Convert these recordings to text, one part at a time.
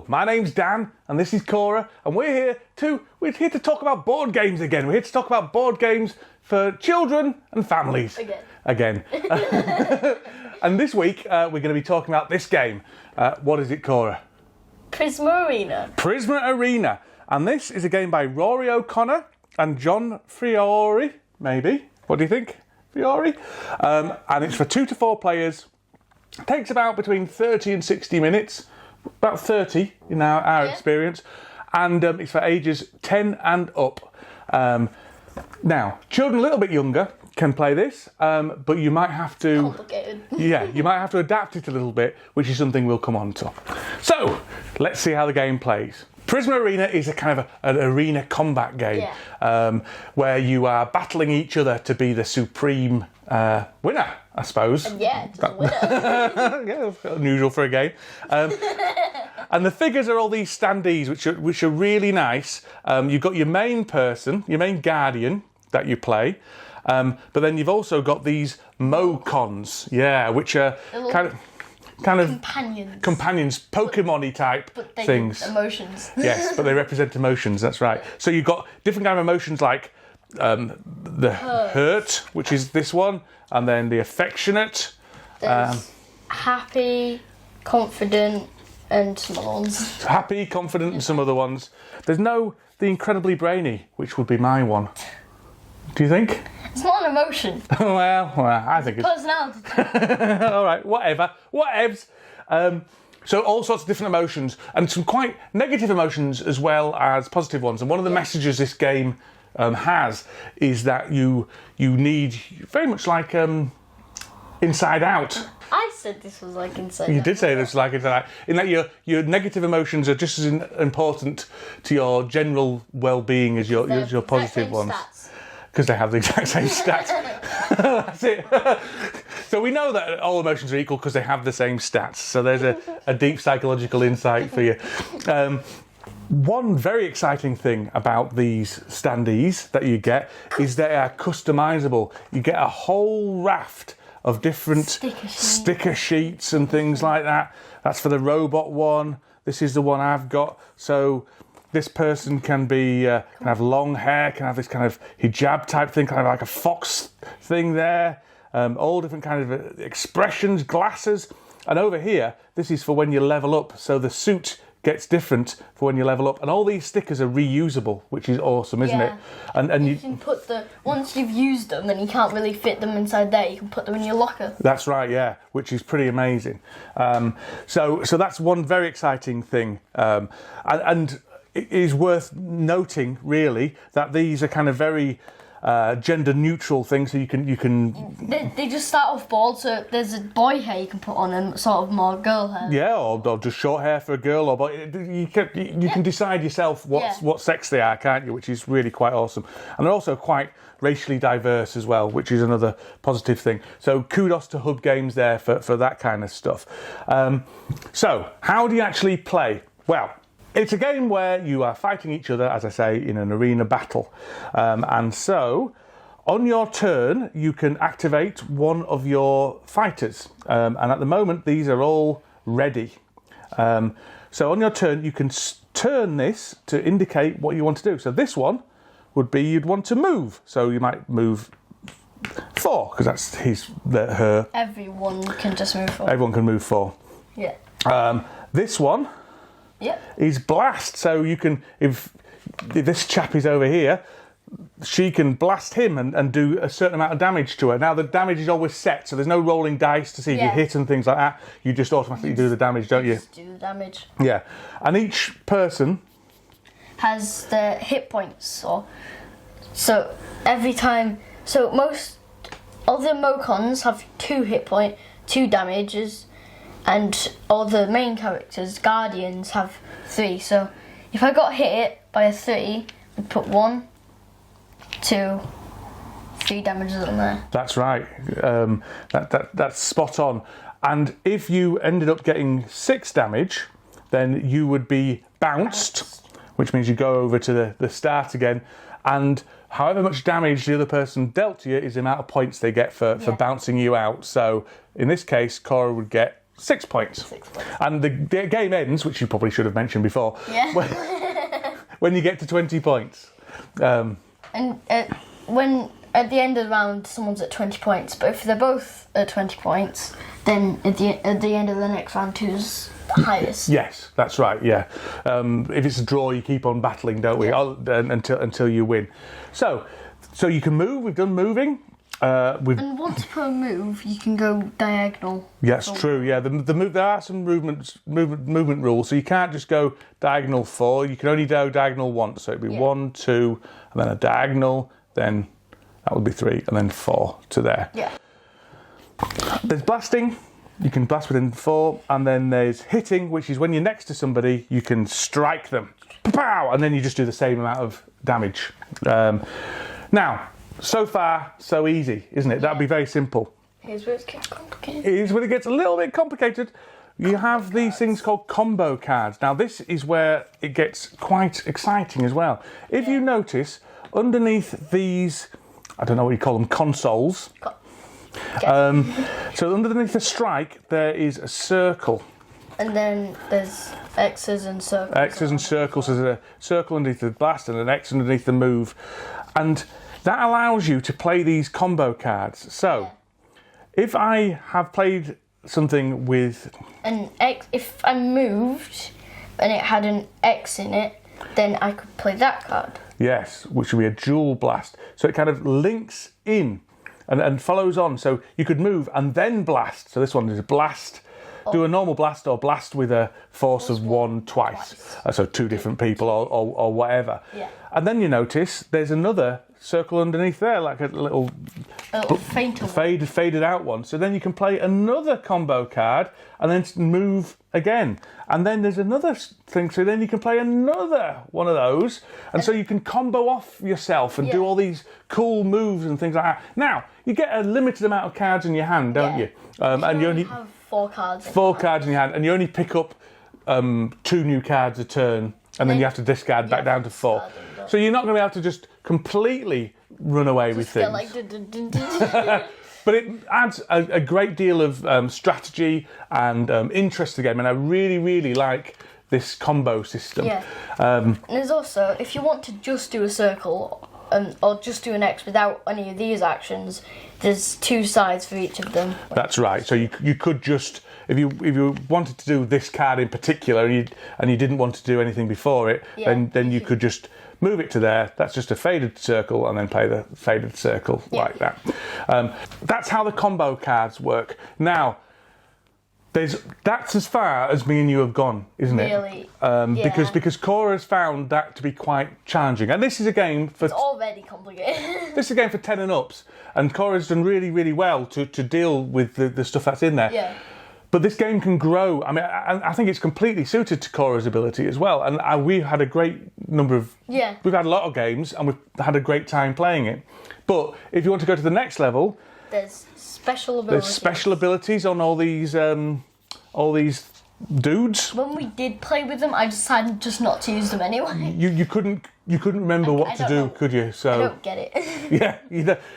my name's Dan, and this is Cora, and we're here to talk about board games again. We're here to talk about board games for children and families. Again. And this week, we're going to be talking about this game. What is it, Cora? Prisma Arena. Prisma Arena. And this is a game by Rory O'Connor and John Fiore, maybe. What do you think, Fiore? And it's for 2 to 4 players. It takes about between 30 and 60 minutes. About 30 in our experience. And it's for ages 10 and up. Now, children a little bit younger can play this, but you might have to... Complicated. Yeah, you might have to adapt it a little bit, which is something we'll come on to. So, let's see how the game plays. Prisma Arena is a kind of an arena combat game where you are battling each other to be the supreme winner, I suppose. Yeah, just a winner. Yeah, unusual for a game. And the figures are all these standees, which are really nice. You've got your main person, your main guardian that you play. But then you've also got these Mocons, which are kind of companions, Pokemon-y type things. Emotions. Yes, but they represent emotions. That's right. So you've got different kind of emotions like the hurt, which is this one, and then the affectionate. There's happy, confident, and some other ones. Happy, confident, and some other ones. There's no the incredibly brainy, which would be my one. Do you think? It's not an emotion. well, I think it's... Personality. All right, whatever. Whatevs. So all sorts of different emotions, and some quite negative emotions as well as positive ones. And one of the messages this game has is that you need, very much like Inside Out. I said this was like Inside Out. You did say this was like Inside Out. In that your negative emotions are just as important to your general well-being as your positive ones. Because they have the exact same stats. That's it. So we know that all emotions are equal because they have the same stats. So there's a deep psychological insight for you. One very exciting thing about these standees that you get is they are customizable. You get a whole raft of different sticker sheets and things like that. That's for the robot one. This is the one I've got. So this person can have long hair, can have this kind of hijab type thing, kind of like a fox thing there. All different kind of expressions, glasses. And over here, this is for when you level up. So the suit gets different for when you level up. And all these stickers are reusable, which is awesome, isn't it? And you can put once you've used them and you can't really fit them inside there, you can put them in your locker. That's right, yeah, which is pretty amazing. So that's one very exciting thing. And it is worth noting, really, that these are kind of very gender neutral things. So you can. They just start off bald. So there's a boy hair you can put on and sort of more girl hair. Yeah, or just short hair for a girl, or you can decide yourself what sex they are, can't you? Which is really quite awesome. And they're also quite racially diverse as well, which is another positive thing. So kudos to Hub Games there for that kind of stuff. So how do you actually play? Well, it's a game where you are fighting each other, as I say, in an arena battle. And so, on your turn, you can activate one of your fighters. And at the moment, these are all ready. So on your turn, you can turn this to indicate what you want to do. So this one would be you'd want to move. So you might move 4, because that's her. Everyone can just move 4. Everyone can move 4. Yeah. This one is blast. So you can, if this chap is over here, she can blast him and do a certain amount of damage to her. Now the damage is always set, so there's no rolling dice to see if you hit and things like that. You just automatically do the damage, don't you? Just do the damage. Yeah. And each person has the hit points, so every time. So most of the Mocons have 2 hit point, 2 damages. And all the main characters, Guardians, have 3. So if I got hit by a 3, I'd put 1, 2, 3 damages on there. That's right. That's spot on. And if you ended up getting 6 damage, then you would be bounced, which means you go over to the start again. And however much damage the other person dealt to you is the amount of points they get for bouncing you out. So in this case, Cora would get 6 points. 6 points. And the game ends, which you probably should have mentioned before, Yeah. when you get to 20 points. And when at the end of the round, someone's at 20 points. But if they're both at 20 points, then at the end of the next round, who's the highest? Yes, that's right. Yeah. If it's a draw, you keep on battling, don't we? Yeah. Until you win. So you can move. We've done moving. And once per move, you can go diagonal. Yeah, it's true. Yeah, the move. There are some movement rules, so you can't just go diagonal 4. You can only go diagonal once. So it'd be 1, 2, and then a diagonal. Then that would be 3, and then 4 to there. Yeah. There's blasting. You can blast within 4, and then there's hitting, which is when you're next to somebody, you can strike them. Pow! And then you just do the same amount of damage. Now, so far, so easy, isn't it? That'd be very simple. Here's where it gets complicated. Here's when it gets a little bit complicated. You have these things called combo cards. Now, this is where it gets quite exciting as well. If you notice, underneath these, I don't know what you call them, consoles. So underneath the strike, there is a circle. And then there's X's and circles. X's and circles. There's a circle underneath the blast and an X underneath the move. And that allows you to play these combo cards. So, if I have played something with an X, if I moved and it had an X in it, then I could play that card. Yes, which would be a dual blast. So it kind of links in and follows on. So you could move and then blast. So this one is blast. Do a normal blast or blast with a force of 1 twice. So 2 different people or whatever. Yeah. And then you notice there's another circle underneath there, like a little faded out one. So then you can play another combo card and then move again. And then there's another thing, so then you can play another one of those. And so you can combo off yourself and do all these cool moves and things like that. Now, you get a limited amount of cards in your hand, don't you? And you only have 4 cards. 4 cards in your hand, and you only pick up 2 new cards a turn, and then you have to discard back down to 4. So you're not going to be able to just completely run away with things. Like, But it adds a great deal of strategy and interest to the game, and I really, really like this combo system. Yeah. And there's also, if you want to just do a circle or just do an X without any of these actions, there's 2 sides for each of them. That's right. So you could just, if you wanted to do this card in particular and you didn't want to do anything before it, then you could just move it to there. That's just a faded circle, and then play the faded circle like that. That's how the combo cards work. Now, that's as far as me and you have gone, isn't it? Really? Because Cora has found that to be quite challenging, and this is a game for. It's already complicated. This is a game for 10 and ups, and Cora's done really, really well to deal with the stuff that's in there. Yeah. But this game can grow. I mean, I think it's completely suited to Cora's ability as well. And we've had a great number of... Yeah. We've had a lot of games, and we've had a great time playing it. But if you want to go to the next level... There's special abilities. There's special abilities on all these dudes. When we did play with them, I decided just not to use them anyway. You couldn't remember what to do, could you? So I don't get it. Yeah,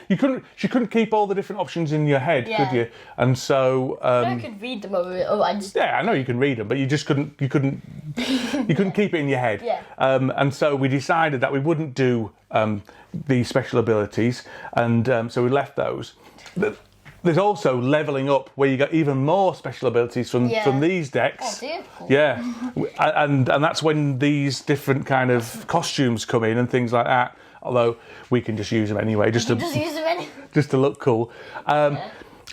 you couldn't. She couldn't keep all the different options in your head, could you? And so I could read them over it. Oh, I just. Yeah, I know you can read them, but you just couldn't. You couldn't keep it in your head. Yeah. And so we decided that we wouldn't do the special abilities, and so we left those. There's also levelling up, where you get even more special abilities from these decks. Oh, dear. Yeah, and that's when these different kind of costumes come in and things like that. Although we can just use them anyway, just to look cool. And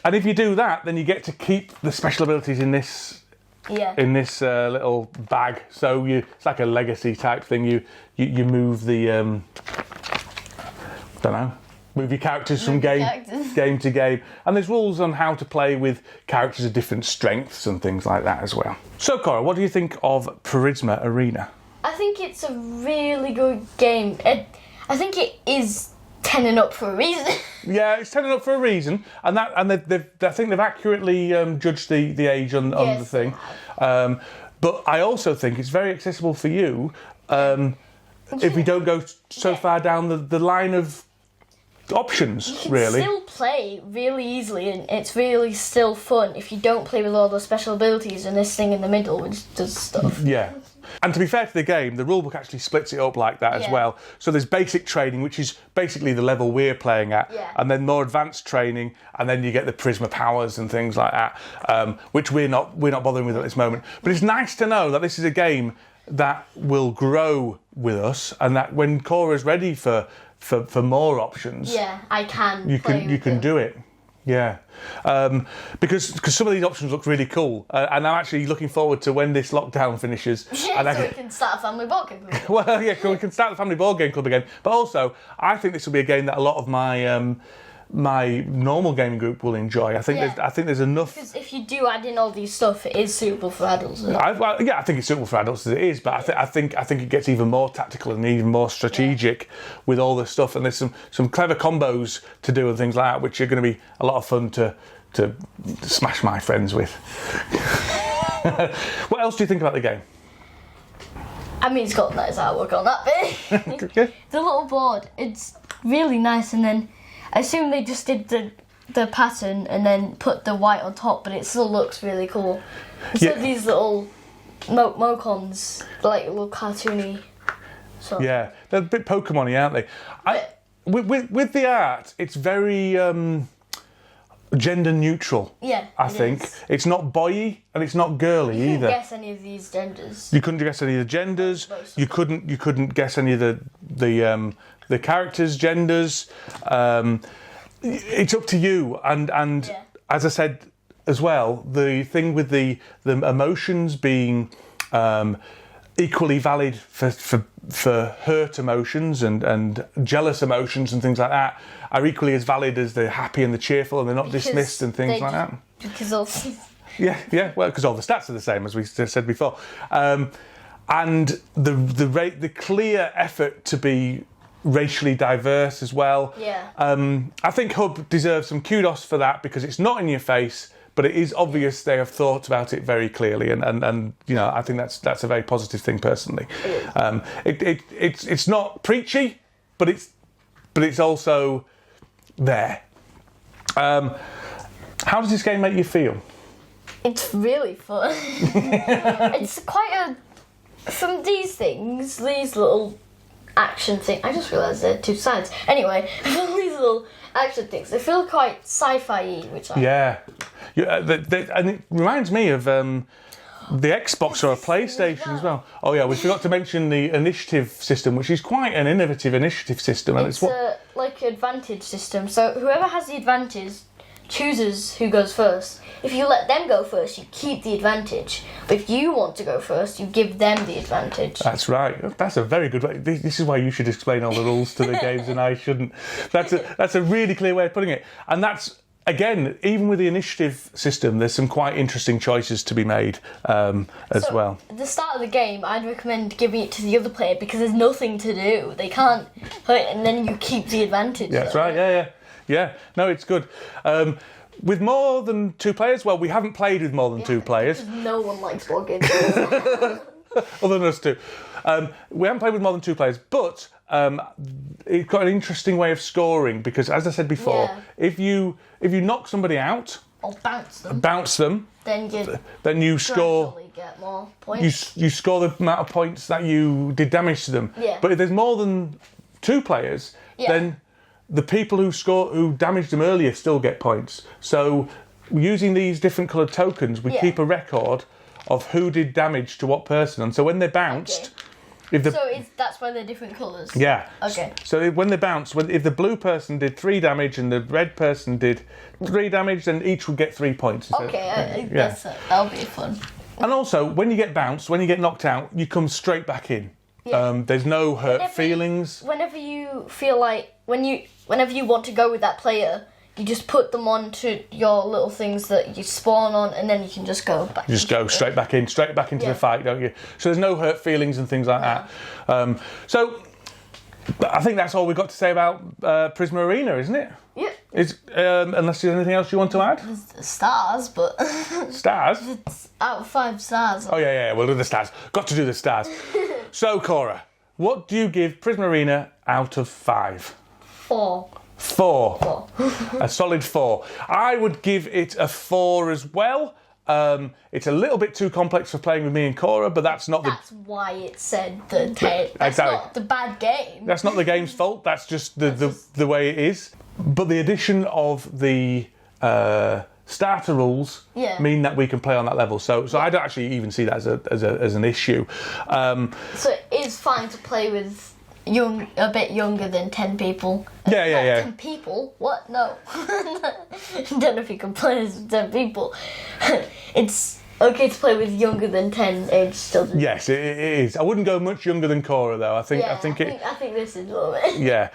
if you do that, then you get to keep the special abilities in this little bag. So it's like a legacy type thing. You move the move your characters from game to game. And there's rules on how to play with characters of different strengths and things like that as well. So, Cora, what do you think of Prisma Arena? I think it's a really good game. I think it is 10 and up for a reason. Yeah, it's 10 and up for a reason. And I think they've accurately judged the age on the thing. But I also think it's very accessible for you if we don't go so far down the line of options, You can really. still play really easily, and it's really still fun if you don't play with all the special abilities and this thing in the middle which does stuff. Yeah. And to be fair to the game, the rulebook actually splits it up like that as well. So there's basic training, which is basically the level we're playing at, and then more advanced training, and then you get the Prisma powers and things like that, which we're not bothering with at this moment. But it's nice to know that this is a game that will grow with us, and that when Cora's ready for more options, I can. You can do it. Yeah, because some of these options look really cool, and I'm actually looking forward to when this lockdown finishes. Yeah, so we can start a family board game club. Well, yeah, we can start the family board game club again. But also, I think this will be a game that a lot of my my normal gaming group will enjoy. I think there's enough. Because if you do add in all these stuff, it is suitable for adults. I think it's suitable for adults as it is, but I think it gets even more tactical and even more strategic with all this stuff. And there's some clever combos to do and things like that, which are going to be a lot of fun to smash my friends with. What else do you think about the game? I mean, it's got nice artwork on that bit. Okay. The little board, it's really nice, and then I assume they just did the pattern and then put the white on top, but it still looks really cool. So these little Mocons, like little cartoony. So. Yeah, they're a bit Pokemon-y, aren't they? With the art, it's very gender neutral. Yeah, I think it's not boy-y and it's not girly either. You couldn't guess any of these genders. You couldn't guess any of the genders. You couldn't guess any of the characters' genders. It's up to you, and as I said as well, the thing with the emotions being equally valid for hurt emotions and jealous emotions and things like that are equally as valid as the happy and the cheerful, and they're not dismissed and things like that. Because all well, because all the stats are the same, as we said before, and the clear effort to be racially diverse as well. Yeah. I think Hub deserves some kudos for that, because it's not in your face, but it is obvious they have thought about it very clearly, and you know, I think that's a very positive thing personally. It's not preachy, but it's also there. How does this game make you feel? It's really fun. It's quite from these things, these little action things. I just realised there are two sides. Anyway, from these little action things, they feel quite sci-fi-y, which I and it reminds me of the Xbox or a PlayStation as well. Oh yeah, we forgot to mention the initiative system, which is quite an innovative initiative system. And it's like an advantage system. So whoever has the advantage chooses who goes first. If you let them go first, you keep the advantage. But if you want to go first, you give them the advantage. That's right. That's a very good way. This is why you should explain all the rules to the games and I shouldn't. That's a really clear way of putting it. And that's, again, even with the initiative system, there's some quite interesting choices to be made as well. At the start of the game, I'd recommend giving it to the other player because there's nothing to do. They can't hurt, and then you keep the advantage. Yeah, that's right. Yeah. No, it's good. With more than two players, well, we haven't played with more than two players. No one likes board games. Other than us two. We haven't played with more than two players, but it's got an interesting way of scoring because, as I said before, if you knock somebody out or bounce them, then you score. Get more points. You score the amount of points that you did damage to them. Yeah. But if there's more than two players, then the people who damaged them earlier still get points. So using these different coloured tokens, we keep a record of who did damage to what person, and so when they bounced, that's why they're different colours. Yeah. Okay. So when they bounced, if the blue person did 3 damage and the red person did 3 damage, then each would get 3 points. Okay, that'll be fun. And also, when you get bounced, when you get knocked out, you come straight back in. Yeah. There's no hurt feelings. Whenever you feel like whenever you want to go with that player, you just put them onto your little things that you spawn on, and then you can just go back. You just go straight back into the fight, don't you? So there's no hurt feelings and things like that. So I think that's all we've got to say about Prisma Arena, isn't it? Yeah. Unless there's anything else you want to add? Stars, but stars. It's out of 5 stars. Oh yeah, we'll do the stars. Got to do the stars. So Cora, what do you give Prisma Arena out of 5? 4. 4. A solid 4. I would give it a 4 as well. It's a little bit too complex for playing with me and Cora, but that's why it said the 10. That's not the bad game. That's not the game's fault. That's just the way it is. But the addition of the starter rules mean that we can play on that level. So I don't actually even see that as an issue. So it's fine to play with a bit younger than 10 people. Yeah. 10 people? What? No. I don't know if you can play with 10 people. It's okay to play with younger than 10 age children. Yes, it is. I wouldn't go much younger than Cora though. I think this is a little bit. Yeah.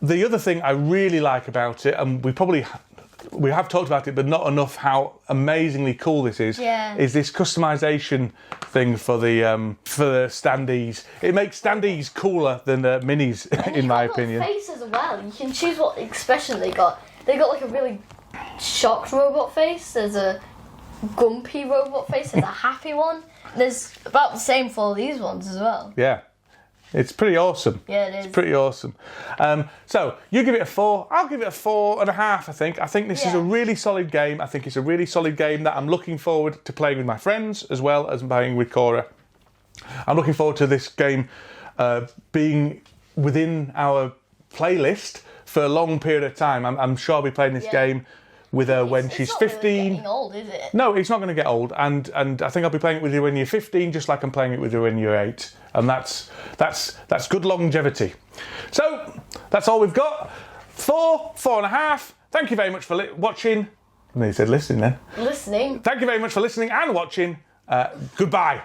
The other thing I really like about it, and we have talked about it, but not enough how amazingly cool this is this customization thing for the standees. It makes standees cooler than minis, in my opinion. Face as well. You can choose what expression they got. They got like a really shocked robot face. There's a grumpy robot face. There's a happy one. There's about the same for these ones as well. Yeah. It's pretty awesome. Yeah, it is. It's pretty awesome. So you give it a 4. I'll give it a 4.5. I think this is a really solid game. I think it's a really solid game that I'm looking forward to playing with my friends as well as playing with Cora. I'm looking forward to this game being within our playlist for a long period of time. I'm sure I'll be playing this game with her when she's 15. It's not really getting old, is it? No, it's not going to get old, and I think I'll be playing it with you when you're 15, just like I'm playing it with you when you're 8, and that's good longevity. So that's all we've got. 4.5. Thank you very much for watching. And then you said listening then. Listening. Thank you very much for listening and watching. Goodbye.